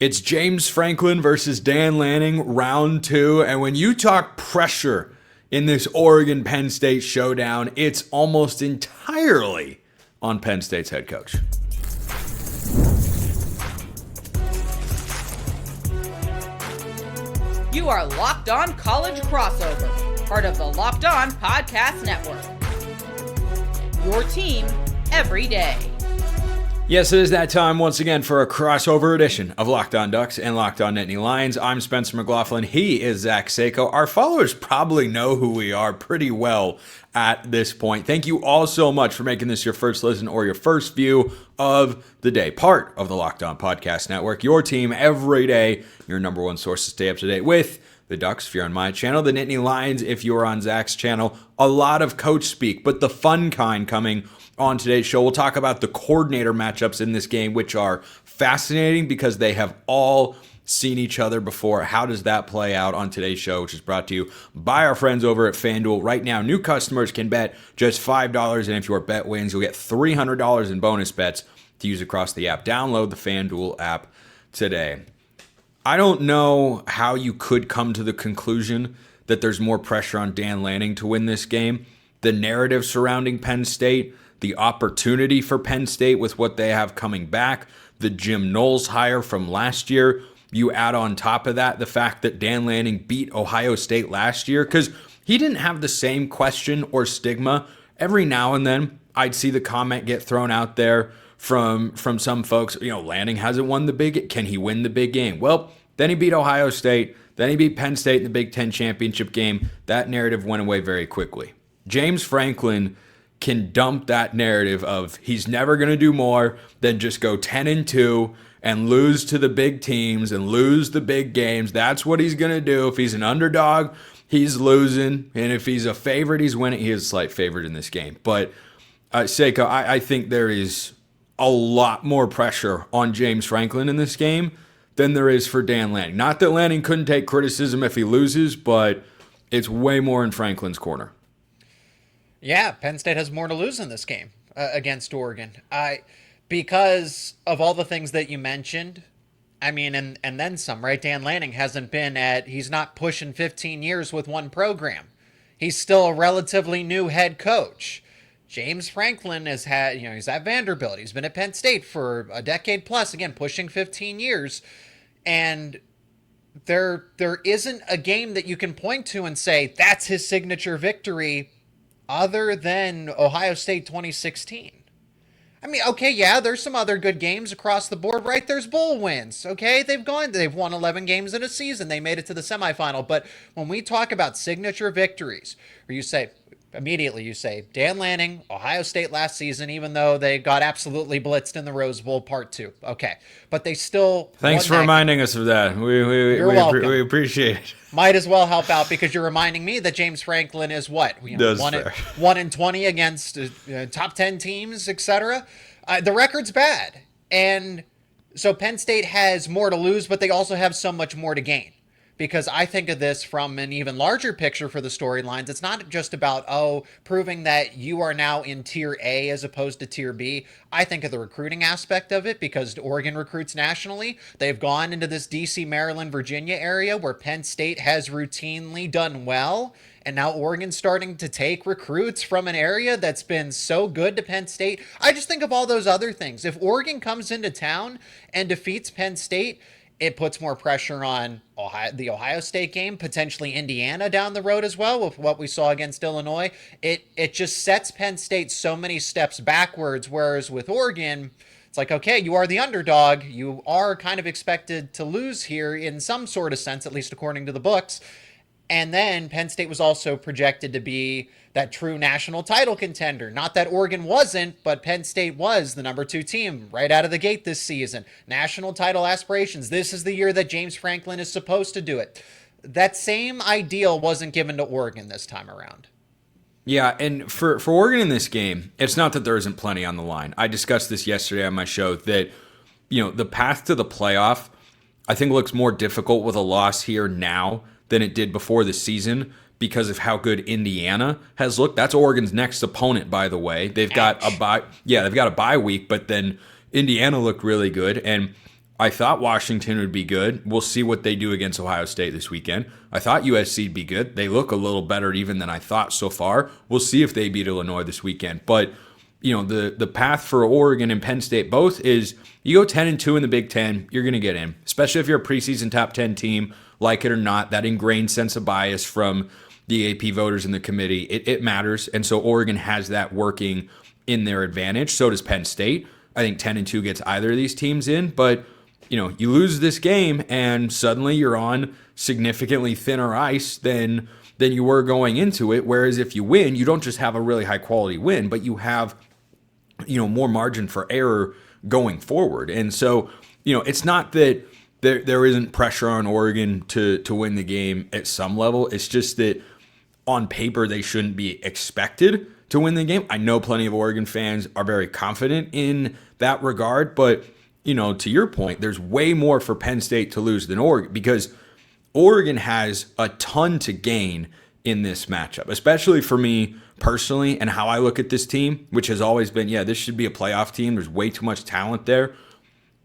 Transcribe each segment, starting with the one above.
It's James Franklin versus Dan Lanning, round 2. And when you talk pressure in this Oregon-Penn State showdown, it's almost entirely on Penn State's head coach. You are Locked On College Crossover, part of the Locked On Podcast Network. Your team every day. Yes, it is that time once again for a crossover edition of Locked On Ducks and Locked On Nittany Lions. I'm Spencer McLaughlin. He is Zach Seyko. Our followers probably know who we are pretty well at this point. Thank you all so much for making this your first listen or your first view of the day. Part of the Locked On Podcast Network, your team every day, your number one source to stay up to date with the Ducks if you're on my channel, the Nittany Lions if you're on Zach's channel. A lot of coach speak, but the fun kind coming on today's show. We'll talk about the coordinator matchups in this game, which are fascinating because they have all seen each other before. How does that play out on today's show, which is brought to you by our friends over at FanDuel. Right now, new customers can bet just $5, and if your bet wins, you'll get $300 in bonus bets to use across the app. Download the FanDuel app today. I don't know how you could come to the conclusion that there's more pressure on Dan Lanning to win this game. The narrative surrounding Penn State, the opportunity for Penn State with what they have coming back, the Jim Knowles hire from last year. You add on top of that the fact that Dan Lanning beat Ohio State last year, because he didn't have the same question or stigma. Every now and then, I'd see the comment get thrown out there from some folks, Lanning hasn't won the big, can he win the big game? Well, then he beat Ohio State, then he beat Penn State in the Big Ten championship game. That narrative went away very quickly. James Franklin can dump that narrative of he's never going to do more than just go 10-2 and lose to the big teams and lose the big games. That's what he's going to do. If he's an underdog, he's losing. And if he's a favorite, he's winning. He is a slight favorite in this game. But Seyko, I think there is a lot more pressure on James Franklin in this game than there is for Dan Lanning. Not that Lanning couldn't take criticism if he loses, but it's way more in Franklin's corner. Yeah, Penn State has more to lose in this game against Oregon. Because of all the things that you mentioned, and then some, right? Dan Lanning he's not pushing 15 years with one program. He's still a relatively new head coach. James Franklin he's at Vanderbilt. He's been at Penn State for a decade plus, again, pushing 15 years. And there isn't a game that you can point to and say, that's his signature victory, other than Ohio State 2016. Okay, yeah, there's some other good games across the board, right? There's bowl wins, okay? They've won 11 games in a season. They made it to the semifinal. But when we talk about signature victories, or you say Dan Lanning, Ohio State last season, even though they got absolutely blitzed in the Rose Bowl Part 2. Okay, but they still Thanks for reminding us of that. We appreciate it. Might as well help out because you're reminding me that James Franklin is what? 1-20 against top 10 teams, etc. The record's bad. And so Penn State has more to lose, but they also have so much more to gain. Because I think of this from an even larger picture for the storylines. It's not just about, proving that you are now in Tier A as opposed to Tier B. I think of the recruiting aspect of it because Oregon recruits nationally. They've gone into this DC, Maryland, Virginia area where Penn State has routinely done well. And now Oregon's starting to take recruits from an area that's been so good to Penn State. I just think of all those other things. If Oregon comes into town and defeats Penn State, it puts more pressure on the Ohio State game, potentially Indiana down the road as well with what we saw against Illinois. It just sets Penn State so many steps backwards, whereas with Oregon, it's like, okay, you are the underdog. You are kind of expected to lose here in some sort of sense, at least according to the books. And then Penn State was also projected to be that true national title contender. Not that Oregon wasn't, but Penn State was the number 2 team right out of the gate this season. National title aspirations. This is the year that James Franklin is supposed to do it. That same ideal wasn't given to Oregon this time around. Yeah, and for Oregon in this game, it's not that there isn't plenty on the line. I discussed this yesterday on my show that, the path to the playoff, I think looks more difficult with a loss here now than it did before the season because of how good Indiana has looked. That's Oregon's next opponent, by the way. They've got a bye week, but then Indiana looked really good. And I thought Washington would be good. We'll see what they do against Ohio State this weekend. I thought USC would be good. They look a little better even than I thought so far. We'll see if they beat Illinois this weekend. But, the path for Oregon and Penn State both is you go 10-2 in the Big Ten, you're going to get in. Especially if you're a preseason top 10 team, like it or not, that ingrained sense of bias from the AP voters in the committee, it matters. And so Oregon has that working in their advantage. So does Penn State. I think 10-2 gets either of these teams in. But, you lose this game and suddenly you're on significantly thinner ice than you were going into it. Whereas if you win, you don't just have a really high quality win, but you have, more margin for error going forward. And so, it's not that there isn't pressure on Oregon to win the game at some level. It's just that on paper, they shouldn't be expected to win the game. I know plenty of Oregon fans are very confident in that regard, but to your point, there's way more for Penn State to lose than Oregon because Oregon has a ton to gain in this matchup, especially for me personally and how I look at this team, which has always been, this should be a playoff team. There's way too much talent there.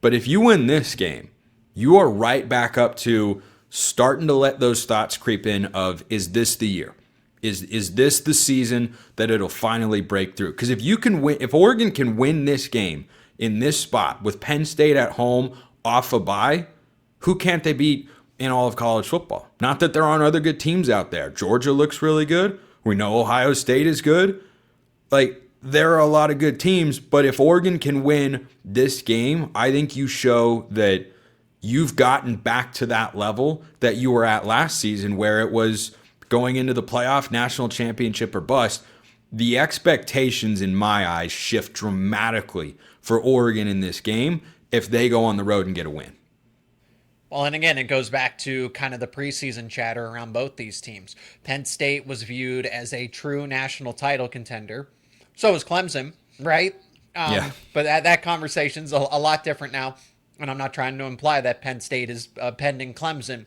But if you win this game, you are right back up to starting to let those thoughts creep in of, is this the year? Is this the season that it'll finally break through? Because if Oregon can win this game in this spot with Penn State at home off a bye, who can't they beat in all of college football? Not that there aren't other good teams out there. Georgia looks really good. We know Ohio State is good. There are a lot of good teams, but if Oregon can win this game, I think you show that you've gotten back to that level that you were at last season where it was going into the playoff, national championship or bust. The expectations in my eyes shift dramatically for Oregon in this game if they go on the road and get a win. Well, and again, it goes back to kind of the preseason chatter around both these teams. Penn State was viewed as a true national title contender. So was Clemson, right? Yeah. But that conversation's a lot different now. And I'm not trying to imply that Penn State is pending Clemson.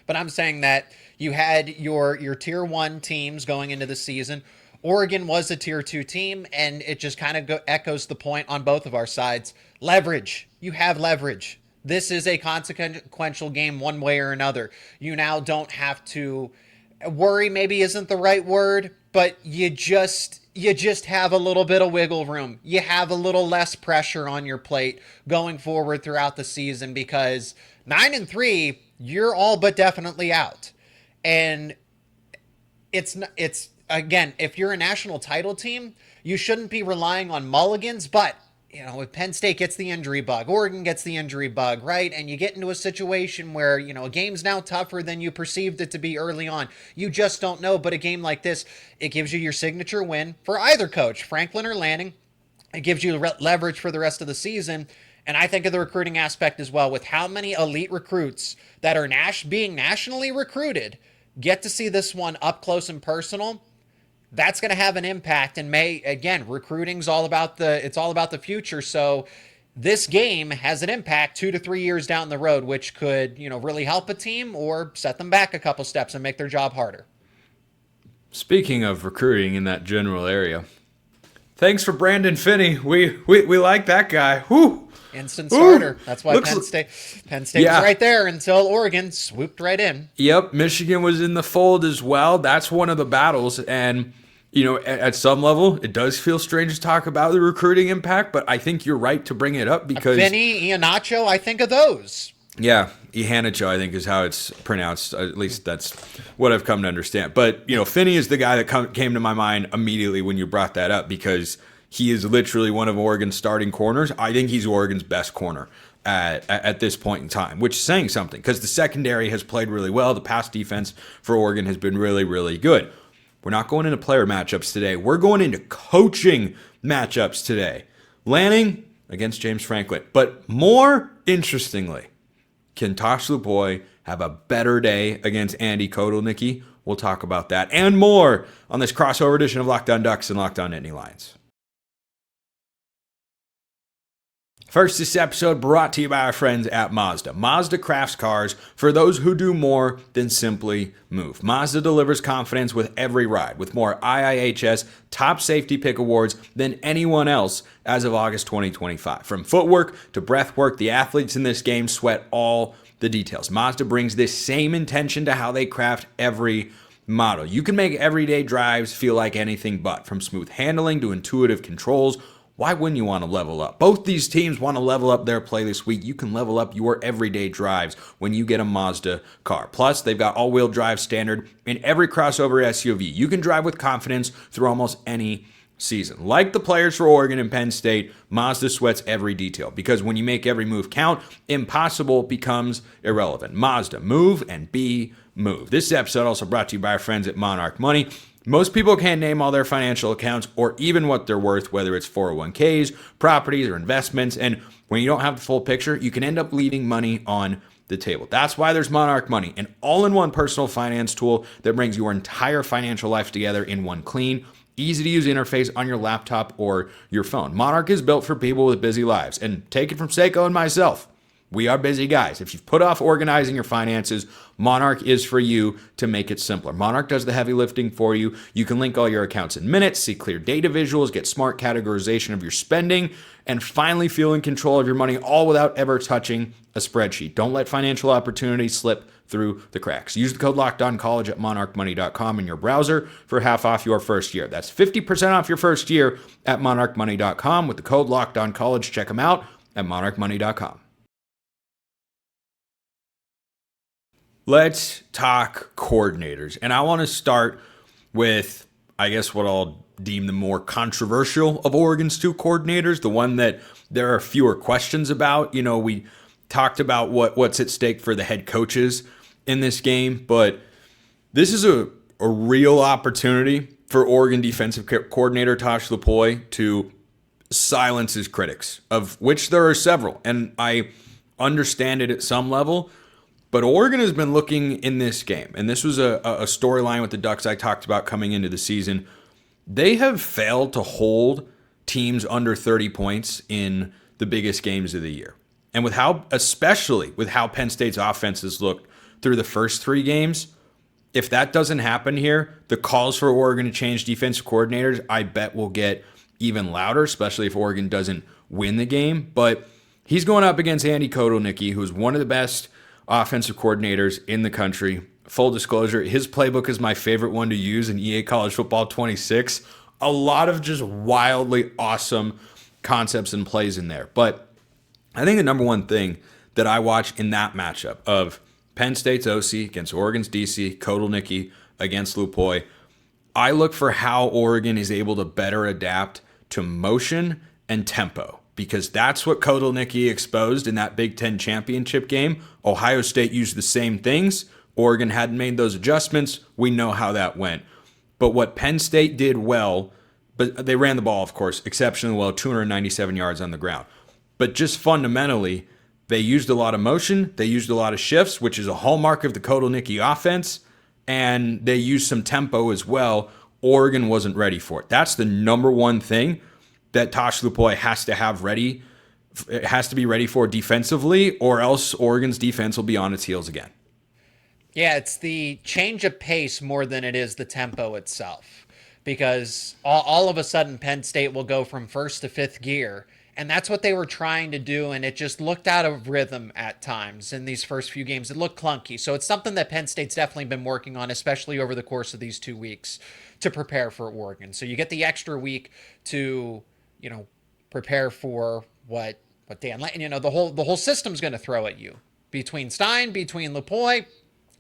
But I'm saying that you had your tier 1 teams going into the season. Oregon was a tier 2 team, and it just kind of echoes the point on both of our sides. Leverage. You have leverage. This is a consequential game one way or another. You now don't have to worry, maybe isn't the right word, but you just have a little bit of wiggle room. You have a little less pressure on your plate going forward throughout the season because 9-3, you're all but definitely out. And it's again, if you're a national title team, you shouldn't be relying on mulligans, but if Penn State gets the injury bug, Oregon gets the injury bug, right? And you get into a situation where, a game's now tougher than you perceived it to be early on. You just don't know. But a game like this, it gives you your signature win for either coach, Franklin or Lanning. It gives you leverage for the rest of the season. And I think of the recruiting aspect as well, with how many elite recruits that are being nationally recruited get to see this one up close and personal. That's going to have an impact and recruiting's all about the future. So this game has an impact 2 to 3 years down the road, which could, really help a team or set them back a couple steps and make their job harder. Speaking of recruiting in that general area, thanks for Brandon Finney. We like that guy. Whew. Instant starter. That's why Penn State was right there until Oregon swooped right in. Yep, Michigan was in the fold as well. That's one of the battles. And, at some level, it does feel strange to talk about the recruiting impact, but I think you're right to bring it up because Finney, Iheanacho, I think of those. Yeah, Iheanacho, I think, is how it's pronounced. At least that's what I've come to understand. But, Finney is the guy that came to my mind immediately when you brought that up because he is literally one of Oregon's starting corners. I think he's Oregon's best corner at this point in time, which is saying something because the secondary has played really well. The pass defense for Oregon has been really, really good. We're not going into player matchups today. We're going into coaching matchups today. Lanning against James Franklin. But more interestingly, can Tosh Lupoi have a better day against Andy Kotelnicki? We'll talk about that and more on this crossover edition of Locked On Ducks and Locked On Nittany Lions. First, this episode brought to you by our friends at Mazda. Mazda crafts cars for those who do more than simply move. Mazda delivers confidence with every ride, with more IIHS top safety pick awards than anyone else as of August 2025. From footwork to breath work, the athletes in this game sweat all the details. Mazda brings this same intention to how they craft every model. You can make everyday drives feel like anything but, from smooth handling to intuitive controls. Why wouldn't you want to level up? Both these teams want to level up their play this week. You can level up your everyday drives when you get a Mazda car. Plus, they've got all-wheel drive standard in every crossover SUV. You can drive with confidence through almost any season. Like the players for Oregon and Penn State, Mazda sweats every detail, because when you make every move count, impossible becomes irrelevant. Mazda, move and be moved. This episode also brought to you by our friends at Monarch Money. Most people can't name all their financial accounts or even what they're worth, whether it's 401ks, properties, or investments. And when you don't have the full picture, you can end up leaving money on the table. That's why there's Monarch Money, an all-in-one personal finance tool that brings your entire financial life together in one clean, easy-to-use interface on your laptop or your phone. Monarch is built for people with busy lives. And take it from Seyko and myself, we are busy guys. If you've put off organizing your finances, Monarch is for you to make it simpler. Monarch does the heavy lifting for you. You can link all your accounts in minutes, see clear data visuals, get smart categorization of your spending, and finally feel in control of your money, all without ever touching a spreadsheet. Don't let financial opportunities slip through the cracks. Use the code LOCKEDONCollege at monarchmoney.com in your browser for half off your first year. That's 50% off your first year at monarchmoney.com with the code LOCKEDONCollege. Check them out at monarchmoney.com. Let's talk coordinators. And I want to start with, I guess, what I'll deem the more controversial of Oregon's two coordinators, the one that there are fewer questions about. You know, we talked about what's at stake for the head coaches in this game, but this is a real opportunity for Oregon defensive coordinator Tosh Lupoi to silence his critics, of which there are several. And I understand it at some level. But Oregon has been looking in this game, and this was a storyline with the Ducks I talked about coming into the season. They have failed to hold teams under 30 points in the biggest games of the year. And especially with how Penn State's offenses looked through the first three games, if that doesn't happen here, the calls for Oregon to change defensive coordinators, I bet will get even louder, especially if Oregon doesn't win the game. But he's going up against Andy Kotelnicki, who's one of the best offensive coordinators in the country. Full disclosure, his playbook is my favorite one to use in EA College Football 26. A lot of just wildly awesome concepts and plays in there. But I think the number one thing that I watch in that matchup of Penn State's OC against Oregon's DC, Kotelnicki against Lupoi, I look for how Oregon is able to better adapt to motion and tempo, because that's what Kotelnicki exposed in that Big Ten championship game. Ohio State used the same things. Oregon hadn't made those adjustments. We know how that went. But what Penn State did well, but they ran the ball, of course, exceptionally well, 297 yards on the ground. But just fundamentally, they used a lot of motion. They used a lot of shifts, which is a hallmark of the Kotelnicki offense. And they used some tempo as well. Oregon wasn't ready for it. That's the number one thing that Tosh Lupoi has to have ready. It has to be ready for defensively, or else Oregon's defense will be on its heels again. Yeah, it's the change of pace more than it is the tempo itself, because all of a sudden Penn State will go from first to fifth gear, and that's what they were trying to do, and it just looked out of rhythm at times in these first few games. It looked clunky, so it's something that Penn State's definitely been working on, especially over the course of these 2 weeks to prepare for Oregon. So you get the extra week to, prepare for what Dan Lanning, the whole system's going to throw at you between Stein, between Lupoi.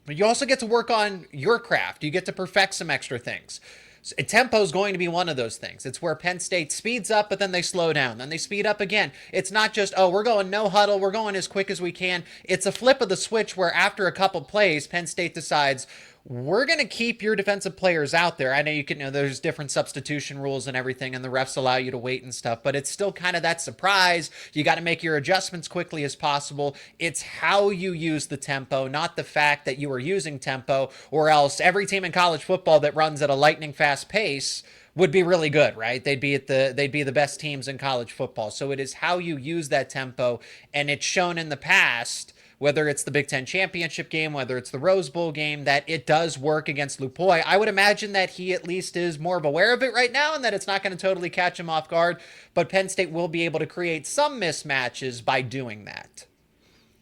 But you also get to work on your craft. You get to perfect some extra things. So tempo is going to be one of those things. It's where Penn State speeds up, but then they slow down. Then they speed up again. It's not just, we're going no huddle. We're going as quick as we can. It's a flip of the switch where after a couple plays, Penn State decides, we're going to keep your defensive players out there. I know you can, there's different substitution rules and everything, and the refs allow you to wait and stuff, but it's still kind of that surprise. You got to make your adjustments quickly as possible. It's how you use the tempo, not the fact that you are using tempo, or else every team in college football that runs at a lightning fast pace would be really good, right? They'd be the best teams in college football. So it is how you use that tempo, and it's shown in the past, whether it's the Big Ten championship game, whether it's the Rose Bowl game, that it does work against Lupoi. I would imagine that he at least is more of aware of it right now and that it's not going to totally catch him off guard, but Penn State will be able to create some mismatches by doing that.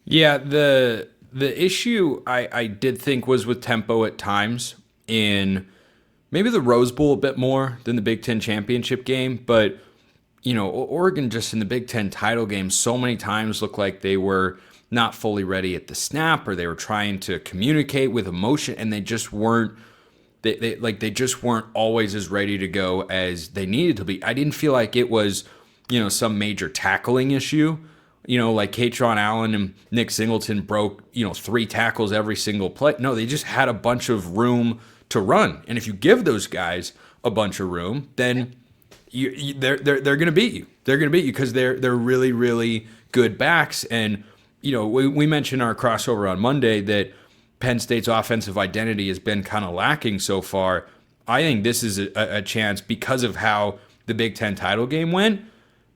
Yeah, the issue I did think was with tempo at times in maybe the Rose Bowl a bit more than the Big Ten championship game, but Oregon just in the Big Ten title game so many times looked like they were not fully ready at the snap, or they were trying to communicate with emotion, and they just weren't. They just weren't always as ready to go as they needed to be. I didn't feel like it was, some major tackling issue. Like Katron Allen and Nick Singleton broke, 3 tackles every single play. No, they just had a bunch of room to run, and if you give those guys a bunch of room, then they're going to beat you. They're going to beat you because they're really, really good backs. And we mentioned our crossover on Monday that Penn State's offensive identity has been kind of lacking so far. I think this is a chance because of how the Big Ten title game went.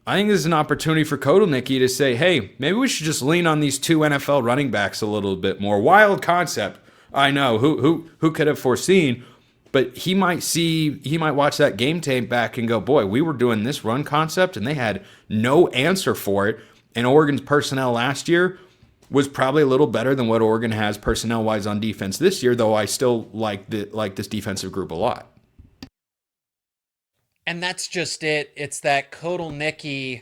I think this is an opportunity for Kotelnicki to say, hey, maybe we should just lean on these 2 NFL running backs a little bit more. Wild concept. I know. Who could have foreseen? But he might watch that game tape back and go, boy, we were doing this run concept and they had no answer for it. And Oregon's personnel last year was probably a little better than what Oregon has personnel-wise on defense this year, though I still like this defensive group a lot. And that's just it. It's that Kotelnicki,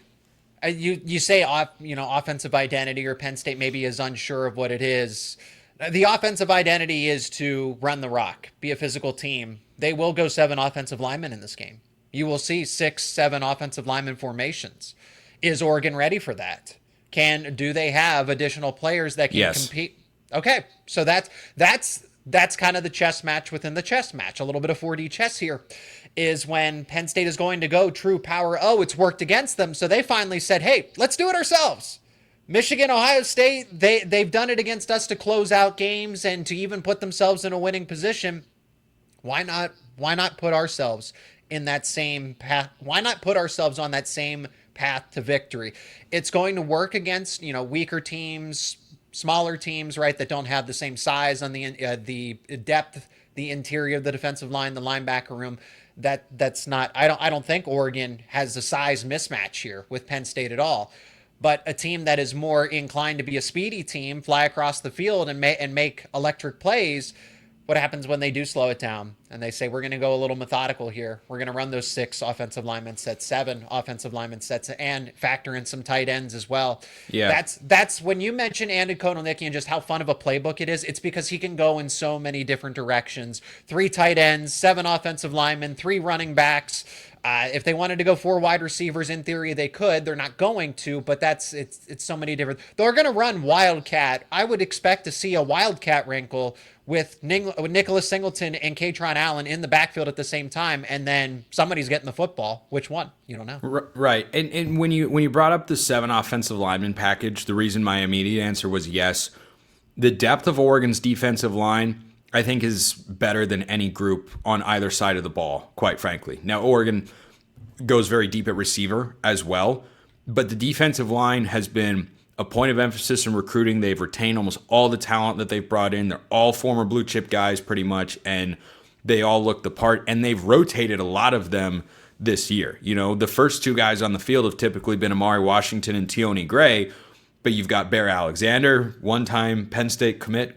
you say offensive identity, or Penn State maybe is unsure of what it is. The offensive identity is to run the rock, be a physical team. They will go 7 offensive linemen in this game. You will see 6, 7 offensive lineman formations. Is Oregon ready for that? Do they have additional players that can compete? Okay, so that's kind of the chess match within the chess match. A little bit of 4D chess here is when Penn State is going to go true power. Oh, it's worked against them, so they finally said, "Hey, let's do it ourselves." Michigan, Ohio State, they've done it against us to close out games and to even put themselves in a winning position. Why not put ourselves in that same path? Why not put ourselves on that same path to victory? It's going to work against, weaker teams, smaller teams, right, that don't have the same size on the depth, the interior of the defensive line, the linebacker room. That's not. I don't think Oregon has a size mismatch here with Penn State at all. But a team that is more inclined to be a speedy team, fly across the field and make electric plays. What happens when they do slow it down and they say, we're going to go a little methodical here. We're going to run those 6 offensive lineman sets, 7 offensive lineman sets, and factor in some tight ends as well. Yeah. That's when you mention Andy Kotelnicki and just how fun of a playbook it is. It's because he can go in so many different directions. 3 tight ends, 7 offensive linemen, 3 running backs. If they wanted to go 4 wide receivers, in theory they could. They're not going to, but it's so many different. They're going to run Wildcat. I would expect to see a Wildcat wrinkle with Nicholas Singleton and Katron Allen in the backfield at the same time, and then somebody's getting the football. Which one? You don't know. Right. And when you brought up the 7 offensive lineman package, the reason my immediate answer was yes. The depth of Oregon's defensive line, I think, is better than any group on either side of the ball, quite frankly. Now, Oregon goes very deep at receiver as well, but the defensive line has been a point of emphasis in recruiting. They've retained almost all the talent that they've brought in. They're all former blue chip guys pretty much, and they all look the part, and they've rotated a lot of them this year. The first 2 guys on the field have typically been Amari Washington and Tioni Gray, but you've got Bear Alexander, one-time Penn State commit, ?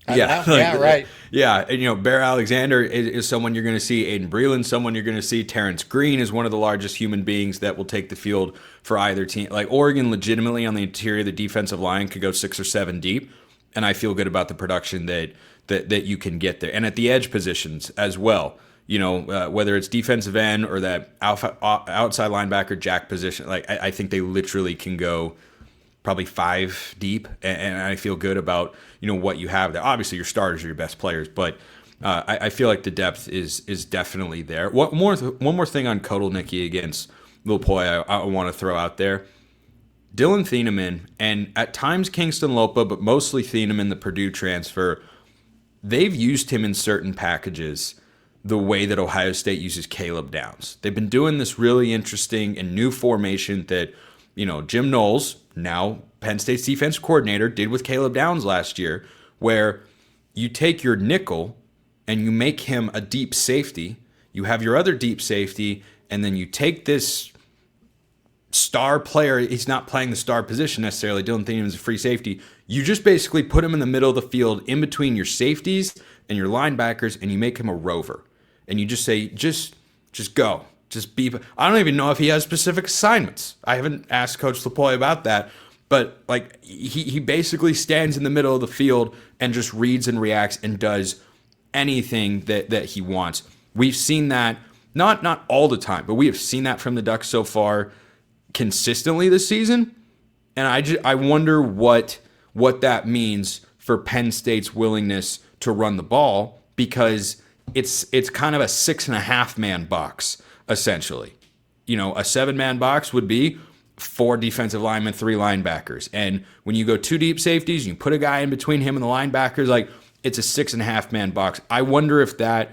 Yeah, right. Yeah, and Bear Alexander is someone you're going to see. Aiden Breland, someone you're going to see. Terrence Green is one of the largest human beings that will take the field for either team. Like, Oregon legitimately on the interior of the defensive line could go 6 or 7 deep, and I feel good about the production that you can get there. And at the edge positions as well, whether it's defensive end or that outside linebacker jack position, I think they literally can go probably 5 deep, and I feel good about what you have there. Obviously, your starters are your best players, but I feel like the depth is definitely there. One more thing on Kotelnicki against Lupoi I want to throw out there. Dylan Thieneman, and at times Kingston Lopa, but mostly Thieneman, the Purdue transfer, they've used him in certain packages the way that Ohio State uses Caleb Downs. They've been doing this really interesting and new formation that, Jim Knowles, now Penn State's defense coordinator, did with Caleb Downs last year, where you take your nickel and you make him a deep safety. You have your other deep safety, and then you take this star player. He's not playing the star position necessarily. Dylan Thielen is a free safety. You just basically put him in the middle of the field in between your safeties and your linebackers, and you make him a rover. And you just say, just go. Just be. I don't even know if he has specific assignments. I haven't asked Coach Lupoi about that. But he basically stands in the middle of the field and just reads and reacts and does anything that he wants. We've seen that, not all the time, but we have seen that from the Ducks so far consistently this season. And I wonder what that means for Penn State's willingness to run the ball, because it's kind of a 6.5-man box, essentially. A 7-man box would be 4 defensive linemen, 3 linebackers. And when you go 2 deep safeties, you put a guy in between him and the linebackers, it's a 6.5-man box. I wonder if that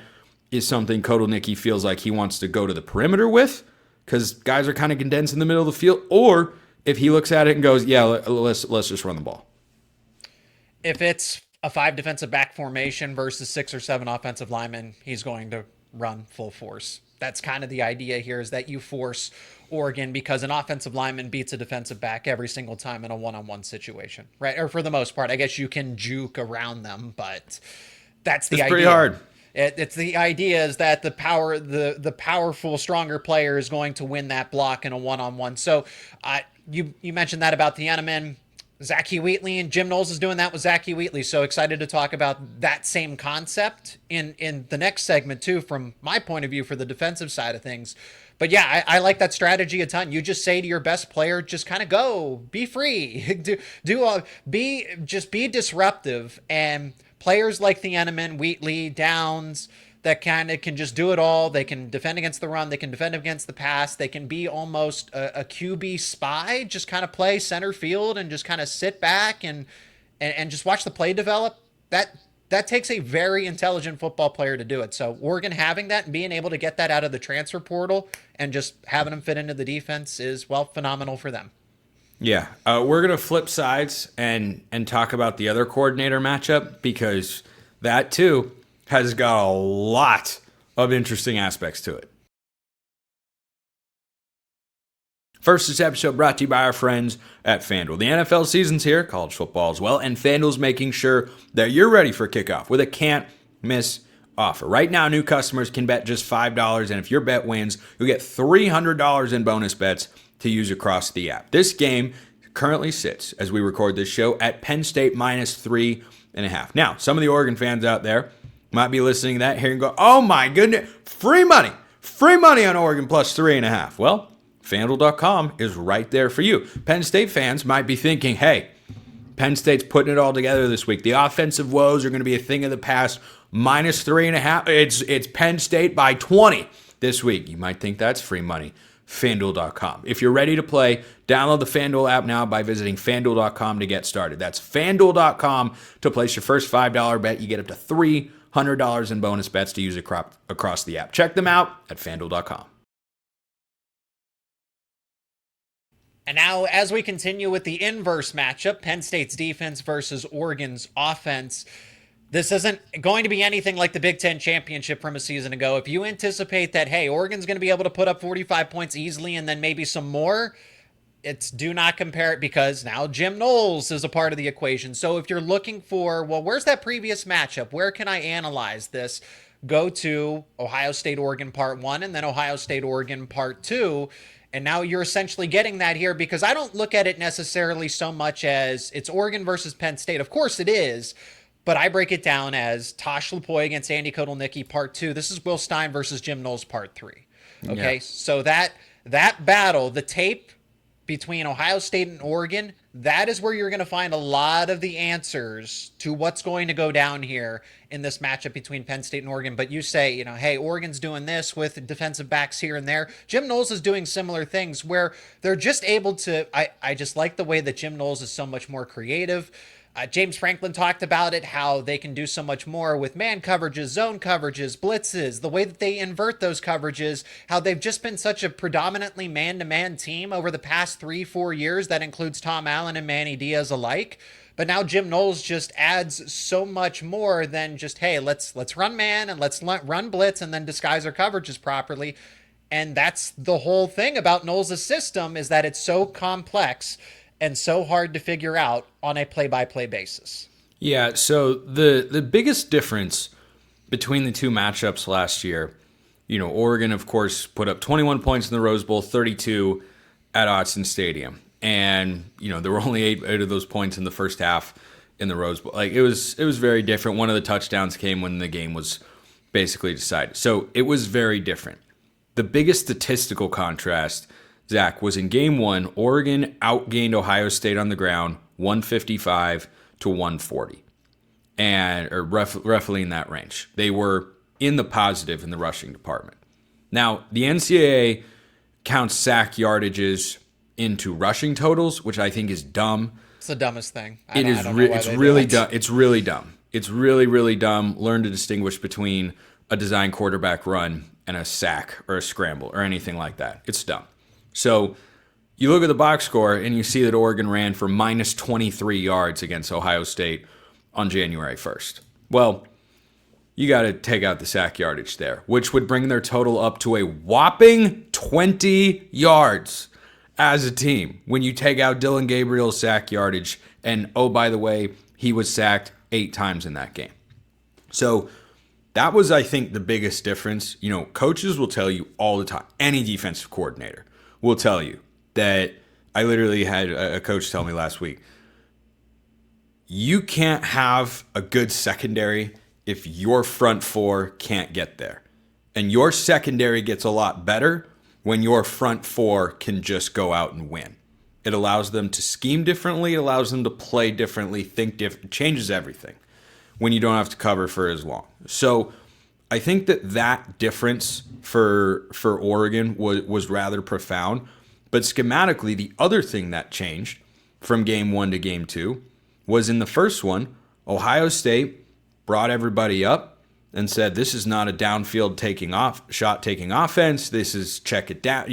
is something Kotelnicki feels like he wants to go to the perimeter with, because guys are kind of condensed in the middle of the field, or if he looks at it and goes, yeah, let's just run the ball. If it's a 5 defensive back formation versus 6 or 7 offensive linemen, he's going to run full force. That's kind of the idea here, is that you force Oregon, because an offensive lineman beats a defensive back every single time in a one-on-one situation, right? Or for the most part, I guess you can juke around them, but that's the idea. It's pretty hard. It's the idea is that the powerful, stronger player is going to win that block in a one-on-one. So you mentioned that about the Eneman. Zachy Wheatley and Jim Knowles is doing that with Zachy Wheatley. So excited to talk about that same concept in the next segment too, from my point of view for the defensive side of things. But yeah, I like that strategy a ton. You just say to your best player, just kind of go, be free, be disruptive. And players like the Eneman, Wheatley, Downs, that kind of can just do it all. They can defend against the run. They can defend against the pass. They can be almost a QB spy, just kind of play center field and just kind of sit back and just watch the play develop. That takes a very intelligent football player to do it. So Oregon having that and being able to get that out of the transfer portal and just having them fit into the defense is, well, phenomenal for them. Yeah, we're going to flip sides and talk about the other coordinator matchup, because that too has got a lot of interesting aspects to it. First, this episode brought to you by our friends at FanDuel. The NFL season's here, college football as well, and FanDuel's making sure that you're ready for kickoff with a can't-miss offer. Right now, new customers can bet just $5, and if your bet wins, you'll get $300 in bonus bets to use across the app. This game currently sits, as we record this show, at Penn State -3.5. Now, some of the Oregon fans out there might be listening to that here and go, oh my goodness, free money on Oregon plus 3.5. Well, FanDuel.com is right there for you. Penn State fans might be thinking, hey, Penn State's putting it all together this week. The offensive woes are going to be a thing of the past. -3.5. It's Penn State by 20 this week. You might think that's free money. FanDuel.com. If you're ready to play, download the FanDuel app now by visiting FanDuel.com to get started. That's FanDuel.com to place your first $5 bet. You get up to $300 in bonus bets to use across the app. Check them out at FanDuel.com. And now, as we continue with the inverse matchup, Penn State's defense versus Oregon's offense, this isn't going to be anything like the Big Ten championship from a season ago. If you anticipate that, hey, Oregon's going to be able to put up 45 points easily and then maybe some more, do not compare it, because now Jim Knowles is a part of the equation. So if you're looking for, well, where's that previous matchup? Where can I analyze this? Go to Ohio State-Oregon Part 1 and then Ohio State-Oregon Part 2. And now you're essentially getting that here, because I don't look at it necessarily so much as it's Oregon versus Penn State. Of course it is, but I break it down as Tosh Lupoi against Andy Kotelnicki Part 2. This is Will Stein versus Jim Knowles Part 3. Okay, yeah. So that battle, the tape between Ohio State and Oregon, that is where you're going to find a lot of the answers to what's going to go down here in this matchup between Penn State and Oregon. But you say, hey, Oregon's doing this with defensive backs here and there. Jim Knowles is doing similar things where they're just able to, I just like the way that Jim Knowles is so much more creative. James Franklin talked about it, how they can do so much more with man coverages, zone coverages, blitzes, the way that they invert those coverages, how they've just been such a predominantly man-to-man team over the past 3-4 years. That includes Tom Allen and Manny Diaz alike. But now Jim Knowles just adds so much more than just, hey, let's run man and let's run blitz and then disguise our coverages properly. And that's the whole thing about Knowles' system, is that it's so complex and so hard to figure out on a play-by-play basis. Yeah, so the biggest difference between the two matchups last year, Oregon, of course, put up 21 points in the Rose Bowl, 32 at Autzen Stadium. And, there were only eight of those points in the first half in the Rose Bowl. Like, it was very different. One of the touchdowns came when the game was basically decided. So it was very different. The biggest statistical contrast, Zach, was in game one, Oregon outgained Ohio State on the ground 155 to 140, or roughly in that range. They were in the positive in the rushing department. Now, the NCAA counts sack yardages into rushing totals, which I think is dumb. It's the dumbest thing. It's really dumb. It's really dumb. It's really, really dumb. Learn to distinguish between a design quarterback run and a sack or a scramble or anything like that. It's dumb. So you look at the box score and you see that Oregon ran for minus 23 yards against Ohio State on January 1st. Well, you got to take out the sack yardage there, which would bring their total up to a whopping 20 yards as a team when you take out Dylan Gabriel's sack yardage. And, oh, by the way, he was sacked 8 times in that game. So that was, I think, the biggest difference. Coaches will tell you all the time, any defensive coordinator will tell you that. I literally had a coach tell me last week, you can't have a good secondary if your front four can't get there. And your secondary gets a lot better when your front four can just go out and win. It allows them to scheme differently, it allows them to play differently, think different, changes everything when you don't have to cover for as long. So I think that difference for Oregon was rather profound. But schematically, the other thing that changed from game one to game two was in the first one, Ohio State brought everybody up and said, this is not a downfield shot taking offense. This is check it down.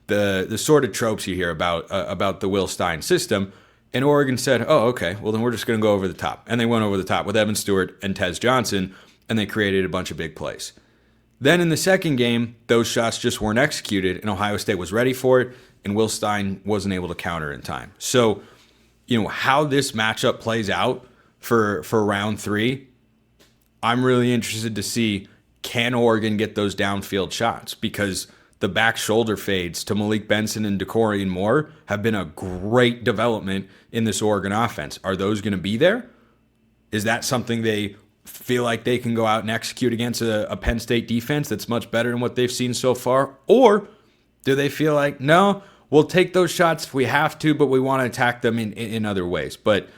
The sort of tropes you hear about the Will Stein system. And Oregon said, oh, okay, well, then we're just going to go over the top. And they went over the top with Evan Stewart and Tez Johnson, and they created a bunch of big plays. Then in the second game, those shots just weren't executed, and Ohio State was ready for it, and Will Stein wasn't able to counter in time. So, how this matchup plays out for round 3, I'm really interested to see, can Oregon get those downfield shots? Because the back shoulder fades to Malik Benson and DeCorian Moore have been a great development in this Oregon offense. Are those going to be there? Is that something they feel like they can go out and execute against a Penn State defense that's much better than what they've seen so far? Or do they feel like, no, we'll take those shots if we have to, but we want to attack them in other ways? But,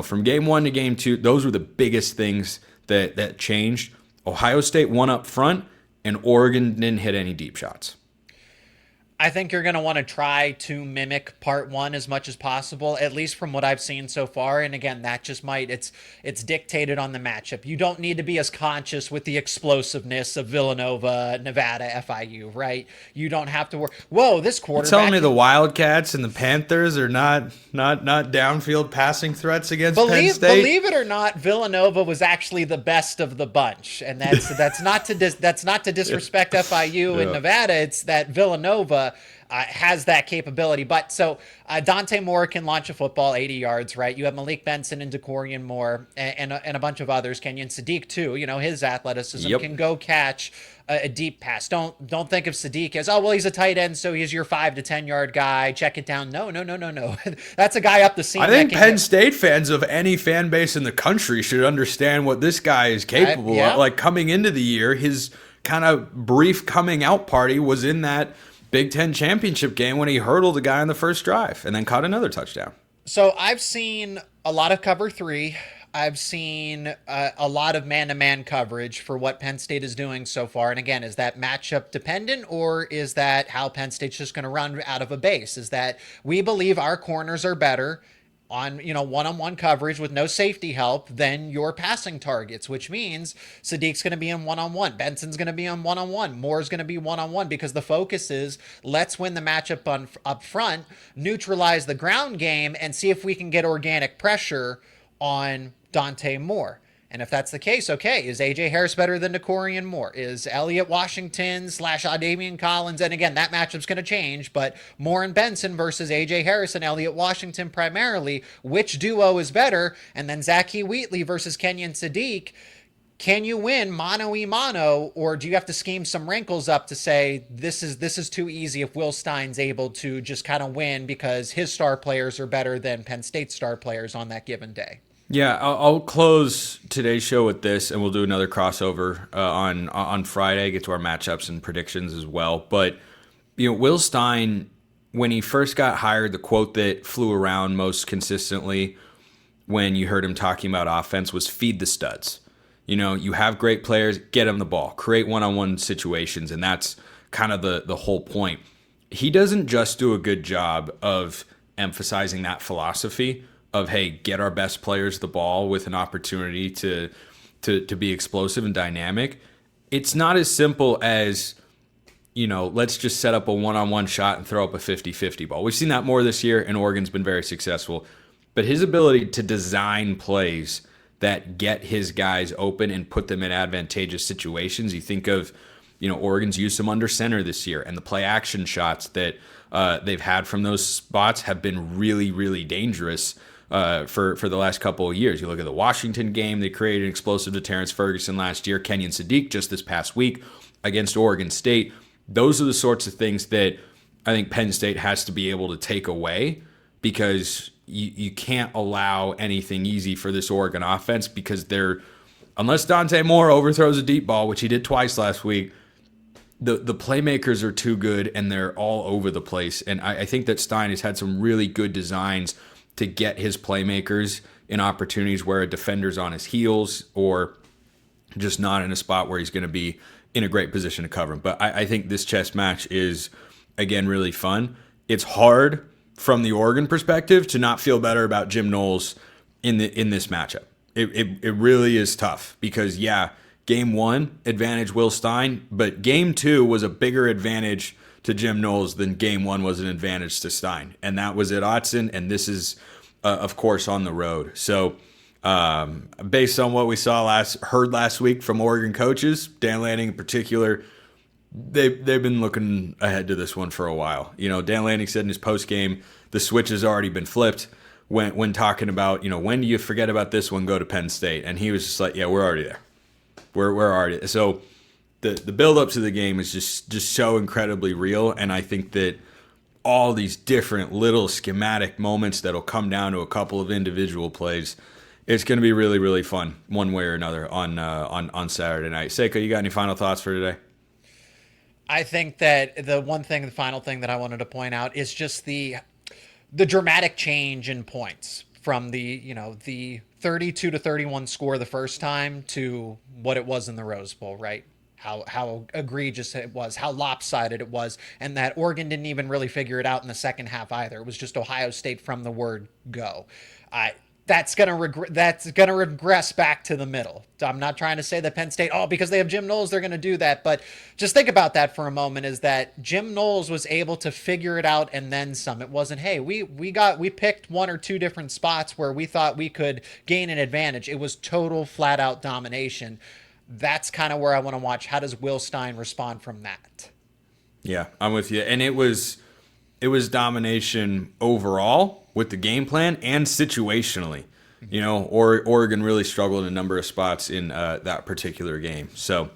from game 1 to game 2, those were the biggest things that changed. Ohio State won up front, and Oregon didn't hit any deep shots. I think you're going to want to try to mimic part 1 as much as possible, at least from what I've seen so far. And again, that just it's dictated on the matchup. You don't need to be as conscious with the explosiveness of Villanova, Nevada, FIU, right? You don't have to work. Whoa, this quarterback. You're telling me the Wildcats and the Panthers are not downfield passing threats against Penn State? Believe it or not, Villanova was actually the best of the bunch, and that's not to disrespect FIU and Nevada. It's that Villanova has that capability. But so Dante Moore can launch a football 80 yards, right? You have Malik Benson and DeCorian Moore and a bunch of others. Kenyon Sadiq too. His athleticism can go catch a deep pass. Don't think of Sadiq as, he's a tight end, so he's your 5 to 10 yard guy. Check it down. No. That's a guy up the seam. I think Penn State fans of any fan base in the country should understand what this guy is capable of. Like, coming into the year, his kind of brief coming out party was in that Big Ten championship game when he hurdled a guy on the first drive and then caught another touchdown. So I've seen a lot of cover 3. I've seen a lot of man-to-man coverage for what Penn State is doing so far. And again, is that matchup dependent, or is that how Penn State's just going to run out of a base? Is that we believe our corners are better on, one-on-one coverage with no safety help than your passing targets, which means Sadiq's going to be in one-on-one, Benson's going to be on one-on-one, Moore's going to be one-on-one, because the focus is let's win the matchup up front, neutralize the ground game, and see if we can get organic pressure on Dante Moore. And if that's the case, okay, is A.J. Harris better than Decorian Moore? Is Elliott Washington / Adavian Collins? And again, that matchup's going to change, but Moore and Benson versus A.J. Harris and Elliott Washington primarily, which duo is better? And then Zachy Wheatley versus Kenyon Sadiq. Can you win mano-y-mano, or do you have to scheme some wrinkles up to say this is too easy if Will Stein's able to just kind of win because his star players are better than Penn State star players on that given day? Yeah, I'll close today's show with this, and we'll do another crossover on Friday, get to our matchups and predictions as well. But, Will Stein, when he first got hired, the quote that flew around most consistently when you heard him talking about offense was feed the studs. You have great players, get them the ball, create one-on-one situations, and that's kind of the whole point. He doesn't just do a good job of emphasizing that philosophy of, hey, get our best players the ball with an opportunity to be explosive and dynamic. It's not as simple as, let's just set up a one-on-one shot and throw up a 50-50 ball. We've seen that more this year, and Oregon's been very successful. But his ability to design plays that get his guys open and put them in advantageous situations. You think of, Oregon's used some under center this year, and the play action shots that they've had from those spots have been really, really dangerous for the last couple of years. You look at the Washington game, they created an explosive to Terrence Ferguson last year, Kenyon Sadiq just this past week against Oregon State. Those are the sorts of things that I think Penn State has to be able to take away, because you can't allow anything easy for this Oregon offense, because unless Dante Moore overthrows a deep ball, which he did twice last week, the playmakers are too good and they're all over the place. And I think that Stein has had some really good designs to get his playmakers in opportunities where a defender's on his heels or just not in a spot where he's going to be in a great position to cover him. But I think this chess match is, again, really fun. It's hard from the Oregon perspective to not feel better about Jim Knowles in this matchup. It really is tough because, yeah, game one, advantage Will Stein, but game two was a bigger advantage to Jim Knowles than game one was an advantage to Stein. And that was at Autzen, and this is, of course, on the road. So based on what we heard last week from Oregon coaches, Dan Lanning in particular, they've been looking ahead to this one for a while. Dan Lanning said in his postgame, the switch has already been flipped when talking about, when do you forget about this one, go to Penn State? And he was just like, yeah, we're already there. We're already. So the build-up to the game is just so incredibly real, and I think that all these different little schematic moments that'll come down to a couple of individual plays, it's going to be really, really fun one way or another on Saturday night. Seyko, you got any final thoughts for today? I think that the final thing that I wanted to point out is just the dramatic change in points from the 32-31 score the first time to what it was in the Rose Bowl, right? How egregious it was, how lopsided it was, and that Oregon didn't even really figure it out in the second half either. It was just Ohio State from the word go. That's gonna regress back to the middle. I'm not trying to say that Penn State, because they have Jim Knowles, they're gonna do that. But just think about that for a moment, is that Jim Knowles was able to figure it out and then some. It wasn't, hey, we picked one or two different spots where we thought we could gain an advantage. It was total flat out domination. That's kind of where I want to watch. How does Will Stein respond from that? Yeah, I'm with you. And it was domination overall with the game plan and situationally. Oregon really struggled in a number of spots in that particular game. So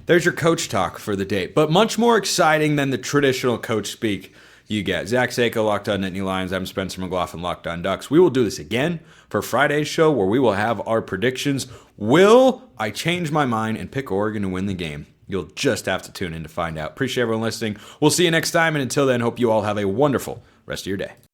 there's your coach talk for the day. But much more exciting than the traditional coach speak you get. Zach Seyko, Locked On Nittany Lions. I'm Spencer McLaughlin, Locked On Ducks. We will do this again for Friday's show where we will have our predictions. Will I change my mind and pick Oregon to win the game? You'll just have to tune in to find out. Appreciate everyone listening. We'll see you next time. And until then, hope you all have a wonderful rest of your day.